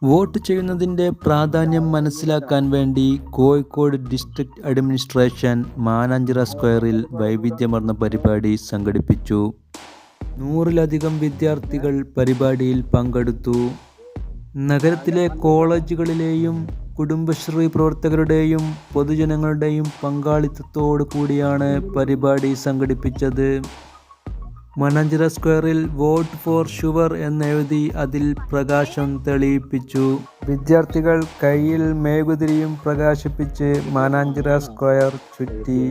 Vote ചെയ്യുന്നതിൻ്റെ പ്രാധാന്യം മനസ്സിലാക്കാൻ വേണ്ടി കോഴിക്കോട് ഡിസ്ട്രിക്ട് അഡ്മിനിസ്ട്രേഷൻ മാനാഞ്ചിറ സ്ക്വയറിൽ വൈവിധ്യമാർന്ന പരിപാടി സംഘടിപ്പിച്ചു. 100-ലധികം വിദ്യാർത്ഥികൾ പരിപാടിയിൽ പങ്കെടുത്തു. നഗരത്തിലെ കോളേജുകളിലെയും കുടുംബശ്രീ പ്രവർത്തകരുടെയും പൊതുജനങ്ങളുടെയും പങ്കാളിത്തത്തോടു കൂടിയാണ് പരിപാടി സംഘടിപ്പിച്ചത്. മാനാഞ്ചിറ സ്ക്വയറിൽ വോട്ട് ഫോർ ഷുവർ എന്നെഴുതി അതിൽ പ്രകാശം തെളിയിപ്പിച്ചു. വിദ്യാർത്ഥികൾ കയ്യിൽ മെഴുകുതിരിയും പ്രകാശിപ്പിച്ച് മാനാഞ്ചിറ സ്ക്വയർ ചുറ്റി.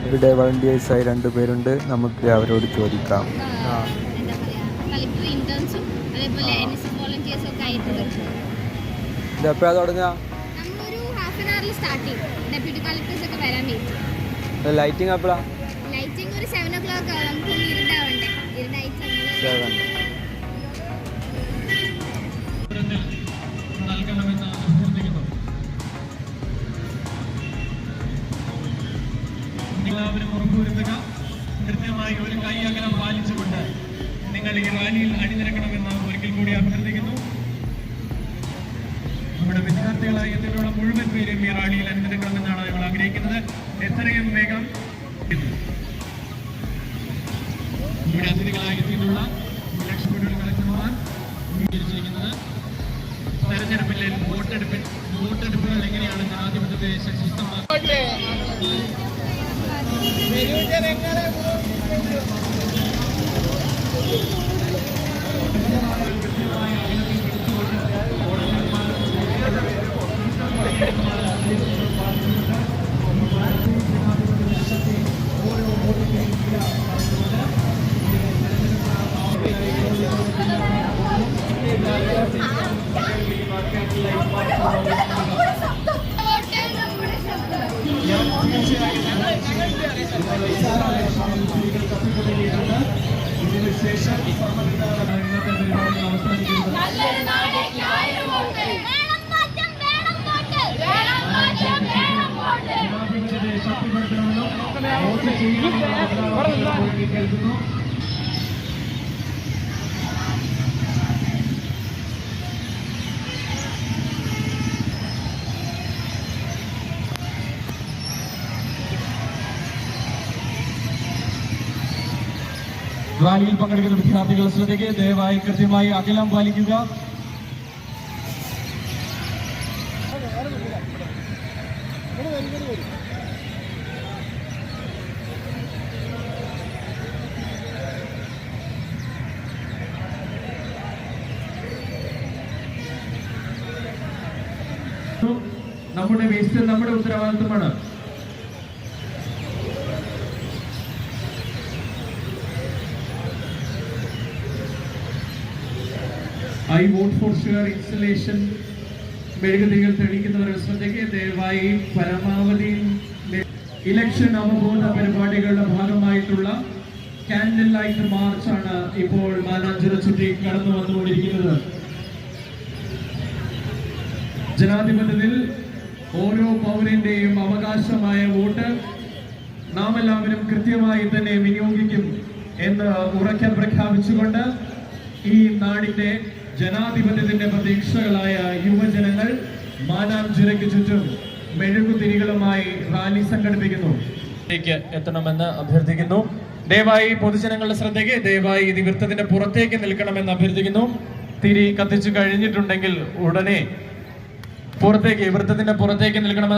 ഇവിടെ വളണ്ടിയേഴ്സായി 2 പേരുണ്ട്. നമുക്ക് അവരോട് ചോദിക്കാം. ഇതെപ്പോഴാ തുടങ്ങുക? ലൈറ്റിംഗ് എപ്പോഴാ? ലൈറ്റിംഗ് ഒരു 7 o'clock നമുക്ക് ഇരുട്ടാവണ്ടേ. എല്ലാവരും ഉറപ്പുവരുത്തുക. കൃത്യമായി ഒരു കൈ അകലം പാലിച്ചുകൊണ്ട് നിങ്ങൾ ഈ റാലിയിൽ അണിനിരക്കണമെന്ന് ഒരിക്കൽ കൂടി അഭ്യർത്ഥിക്കുന്നു. നമ്മുടെ വിദ്യാർത്ഥികളായി എത്തിയിട്ടുള്ള മുഴുവൻ പേരും ഈ റാലിയിൽ അണിനിരക്കണമെന്നാണ് ഞങ്ങൾ ആഗ്രഹിക്കുന്നത്. എത്രയും വേഗം ഇവിടെ അതിഥികളായി എത്തിയിട്ടുള്ള ലക്ഷക്കോടികൾ കളക്ടർമാർ സ്വീകരിച്ചിരിക്കുന്നത് തെരഞ്ഞെടുപ്പിലെ വോട്ടെടുപ്പുകൾ എങ്ങനെയാണ് ജനാധിപത്യത്തെ ശക്തിസ്ഥാനമാക്കുന്നത്. ഇതിനുശേഷം ഇന്നത്തെ പരിപാടി അവസാനിക്കുന്നത് ശക്തിപ്പെടുത്തണമെന്നും വോട്ട് ചെയ്യണമെന്നും കരുതുന്നു. റാലിയിൽ പങ്കെടുക്കുന്ന വിദ്യാർത്ഥികൾ ശ്രദ്ധിക്കുക. ദയവായി കൃത്യമായി അകലം പാലിക്കുക. നമ്മുടെ വേസ്റ്റ് നമ്മുടെ ഉത്തരവാദിത്വമാണ്. I vote for sure installation മെഴുകുതിരികൾ തെളിയിക്കുന്നവരുടെ ശ്രദ്ധയ്ക്ക് ദയവായി പരമാവധി ഇലക്ഷൻ അവബോധ പരിപാടികളുടെ ഭാഗമായിട്ടുള്ള കാൻഡിൽ ലൈറ്റ് മാർച്ചാണ് ഇപ്പോൾ മാനാഞ്ചിറ ചുറ്റി കടന്നു വന്നുകൊണ്ടിരിക്കുന്നത്. ജനാധിപത്യത്തിൽ ഓരോ പൗരന്റെയും അവകാശമായ വോട്ട് നാം എല്ലാവരും കൃത്യമായി തന്നെ വിനിയോഗിക്കും എന്ന് ഉറക്കെ പ്രഖ്യാപിച്ചുകൊണ്ട് ഈ നാടിന്റെ ജനാധിപത്യത്തിന്റെ പ്രതീക്ഷകളായ യുവജനങ്ങൾ മാനാഞ്ചിറയ്ക്ക് ചുറ്റും മെഴുകുതിരികളുമായി റാലി സംഘടിപ്പിക്കുന്നു. എത്തണമെന്ന് അഭ്യർത്ഥിക്കുന്നു. ദയവായി പൊതുജനങ്ങളുടെ ശ്രദ്ധയ്ക്ക് ദയവായി ഇത് വൃത്തത്തിന്റെ പുറത്തേക്ക് നിൽക്കണമെന്ന് അഭ്യർത്ഥിക്കുന്നു. തിരി കത്തിച്ചു കഴിഞ്ഞിട്ടുണ്ടെങ്കിൽ ഉടനെ വൃത്തത്തിന്റെ പുറത്തേക്ക് നിൽക്കണമെന്ന്